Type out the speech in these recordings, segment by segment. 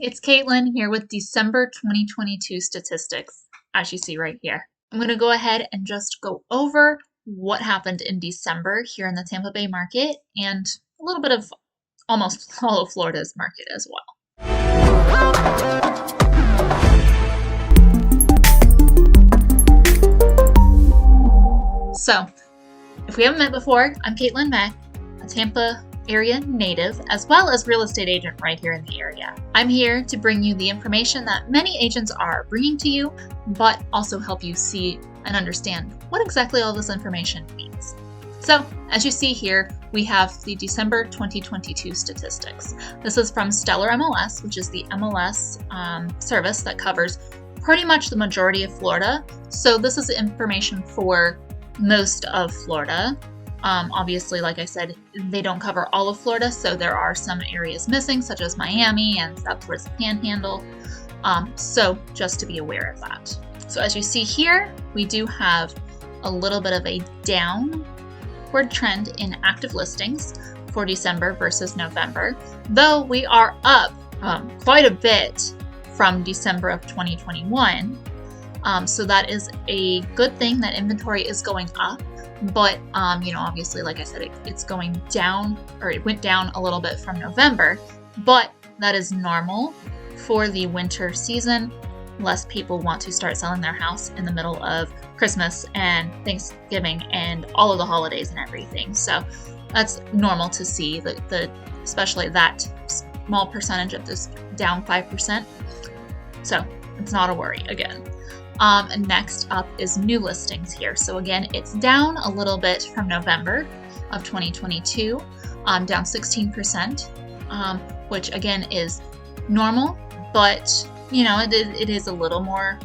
it's Kaitlyn here with December 2022 statistics, as you see right here. I'm going to go ahead and just go over what happened in December here in the Tampa Bay market and a little bit of almost all of Florida's market as well. So, if we haven't met before, I'm Kaitlyn Mack, a Tampa area native, as well as real estate agent right here in the area. I'm here to bring you the information that many agents are bringing to you, but also help you see and understand what exactly all this information means. So, as you see here, we have the December 2022 statistics. This is from Stellar MLS, which is the MLS service that covers pretty much the majority of Florida. So this is information for most of Florida. Obviously, like I said, they don't cover all of Florida, so there are some areas missing, such as Miami and up towards the Panhandle. So just to be aware of that. So as you see here, we do have a little bit of a downward trend in active listings for December versus November, though we are up quite a bit from December of 2021. So that is a good thing that inventory is going up. But, obviously, like I said, it's going down, or it went down a little bit from November, but that is normal for the winter season. Less people want to start selling their house in the middle of Christmas and Thanksgiving and all of the holidays and everything. So that's normal to see, especially that small percentage of this down 5%. So it's not a worry again. And next up is new listings here. So again, it's down a little bit from November of 2022, down 16%, which again is normal, but it is a little more,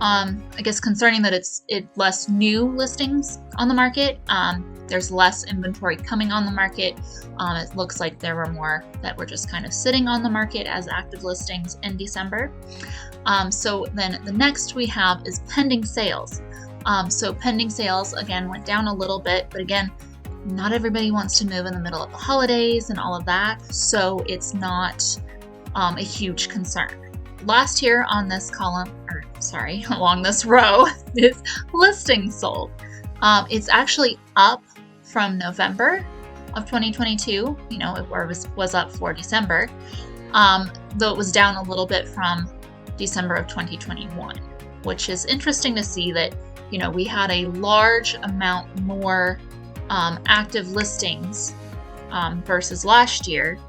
I guess, concerning that it's less new listings on the market. There's less inventory coming on the market. It looks like there were more that were just kind of sitting on the market as active listings in December. So then the next we have is pending sales. So pending sales, again, went down a little bit, but again, not everybody wants to move in the middle of the holidays and all of that, so it's not a huge concern. Last here on this column, along this row, is listings sold. It's actually up from November of 2022, or was up for December, though it was down a little bit from December of 2021, which is interesting to see that, we had a large amount more active listings versus last year,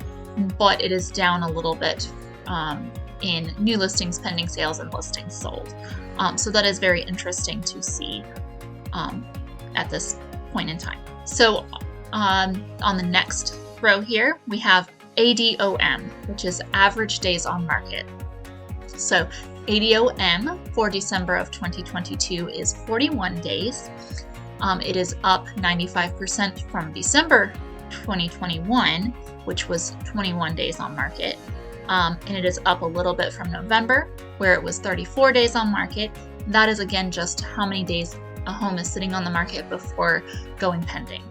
but it is down a little bit in new listings, pending sales, and listings sold. So that is very interesting to see at this point in time. So on the next row here, we have ADOM, which is average days on market. So ADOM for December of 2022 is 41 days. It is up 95% from December 2021, which was 21 days on market. And it is up a little bit from November, where it was 34 days on market. That is, again, just how many days a home is sitting on the market before going pending.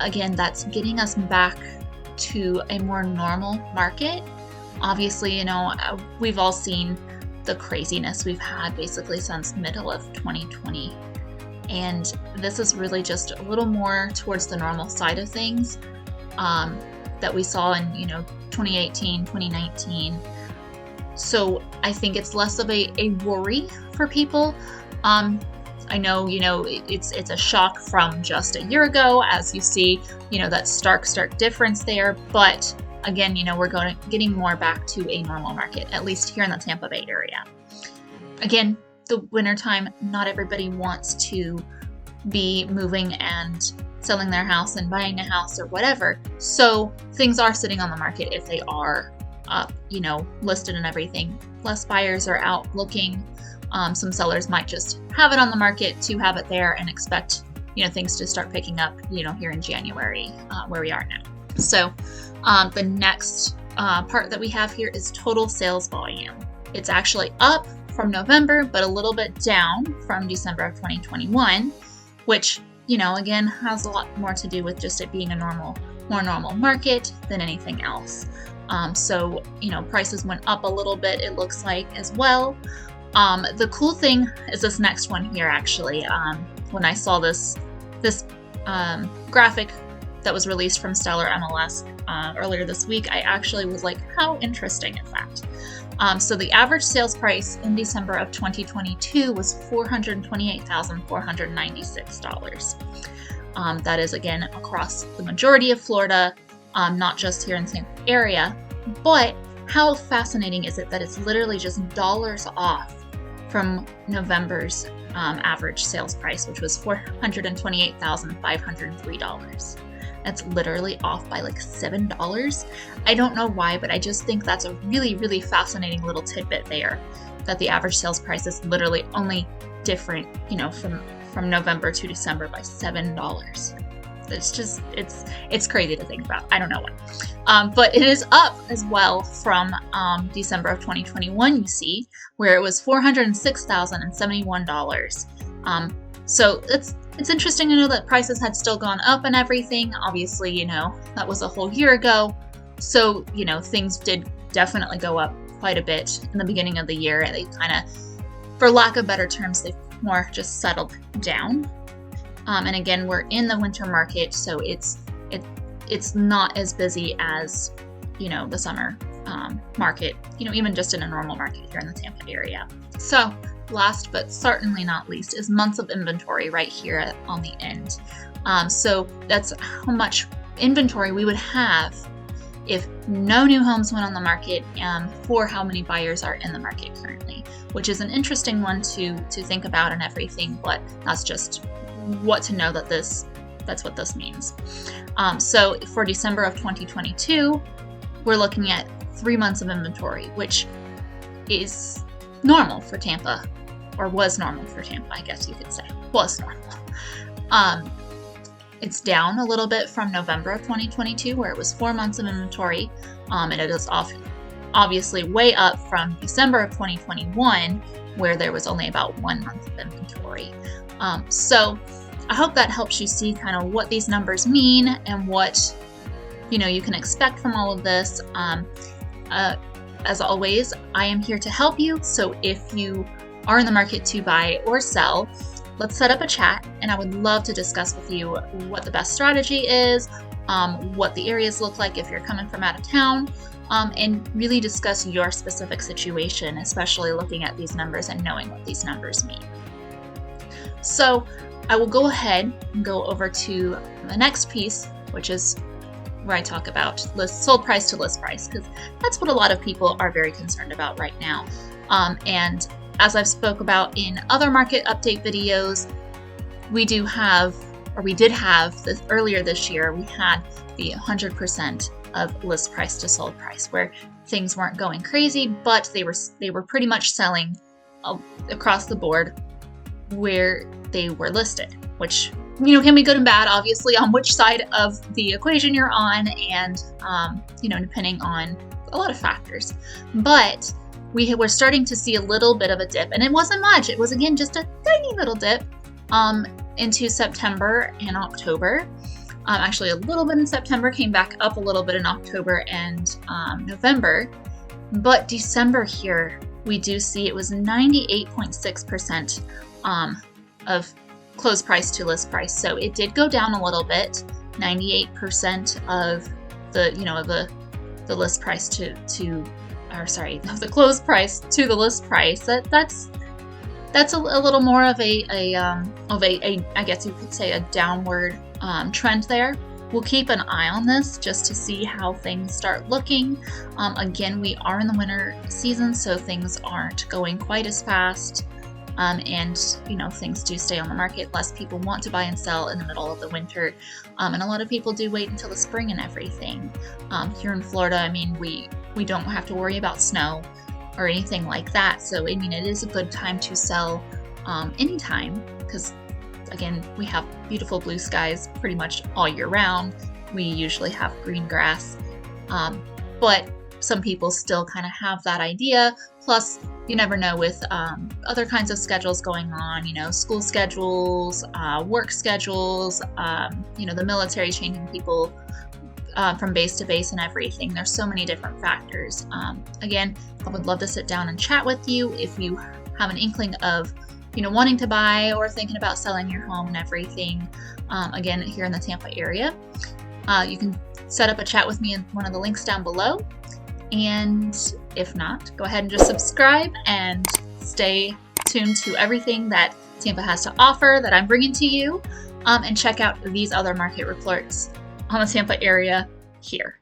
Again, that's getting us back to a more normal market. Obviously, we've all seen the craziness we've had basically since middle of 2020. And this is really just a little more towards the normal side of things that we saw in, 2018, 2019. So I think it's less of a worry for people. I know, it's a shock from just a year ago, as you see, that stark difference there. But again, we're getting more back to a normal market, at least here in the Tampa Bay area. Again, the wintertime, not everybody wants to be moving and selling their house and buying a house or whatever. So things are sitting on the market if they are up, listed and everything. Less buyers are out looking. Some sellers might just have it on the market to have it there and expect, things to start picking up, here in January, where we are now. So the next part that we have here is total sales volume. It's actually up from November, but a little bit down from December of 2021, which, again, has a lot more to do with just it being a more normal market than anything else. So, prices went up a little bit, it looks like, as well. The cool thing is this next one here, actually. When I saw this graphic that was released from Stellar MLS earlier this week, I actually was like, how interesting is that? So the average sales price in December of 2022 was $428,496. That is, again, across the majority of Florida, not just here in the Tampa area. But how fascinating is it that it's literally just dollars off from November's average sales price, which was $428,503. That's literally off by like $7. I don't know why, but I just think that's a really, really fascinating little tidbit there, that the average sales price is literally only different, from November to December by $7. It's crazy to think about. I don't know why. But it is up as well from December of 2021, you see, where it was $406,071. So it's interesting to know that prices had still gone up and everything. Obviously, that was a whole year ago. So, things did definitely go up quite a bit in the beginning of the year. They kind of, for lack of better terms, they've more just settled down. And again, we're in the winter market, so it's not as busy as, the summer market, even just in a normal market here in the Tampa area. So last but certainly not least is months of inventory right here on the end. So that's how much inventory we would have if no new homes went on the market, for how many buyers are in the market currently, which is an interesting one to think about and everything, but that's just what to know that's what this means. So for December of 2022, we're looking at 3 months of inventory, which is normal for Tampa, or was normal for Tampa, I guess you could say. Was normal. It's down a little bit from November of 2022, where it was 4 months of inventory, and it is obviously way up from December of 2021, where there was only about 1 month of inventory. So I hope that helps you see kind of what these numbers mean and what you can expect from all of this. As always, I am here to help you. So if you are in the market to buy or sell, let's set up a chat, and I would love to discuss with you what the best strategy is, what the areas look like if you're coming from out of town, and really discuss your specific situation, especially looking at these numbers and knowing what these numbers mean. So I will go ahead and go over to the next piece, which is where I talk about sold price to list price, because that's what a lot of people are very concerned about right now. And as I've spoke about in other market update videos, we did have this earlier this year. We had the 100% of list price to sold price, where things weren't going crazy, but they were pretty much selling across the board where they were listed, which can be good and bad, obviously, on which side of the equation you're on, and depending on a lot of factors. But we're starting to see a little bit of a dip, and it wasn't much. It was, again, just a tiny little dip into September and October. Actually, a little bit in September, came back up a little bit in October and November. But December here, we do see it was 98.6% of closed price to list price. So it did go down a little bit, 98% of the list price of the closed price to the list price. That's a little more of a I guess you could say a downward trend there. We'll keep an eye on this just to see how things start looking. Again, we are in the winter season, so things aren't going quite as fast. And things do stay on the market. Less people want to buy and sell in the middle of the winter. And a lot of people do wait until the spring and everything. Here in Florida, I mean, we don't have to worry about snow or anything like that. So, I mean, it is a good time to sell anytime, because, again, we have beautiful blue skies pretty much all year round. We usually have green grass. But some people still kind of have that idea. Plus, you never know with other kinds of schedules going on, school schedules, work schedules, the military changing from base to base and everything. There's so many different factors. Again, I would love to sit down and chat with you if you have an inkling of, wanting to buy or thinking about selling your home and everything. Again, here in the Tampa area, you can set up a chat with me in one of the links down below. And if not, go ahead and just subscribe and stay tuned to everything that Tampa has to offer that I'm bringing to you, and check out these other market reports on the Tampa area here.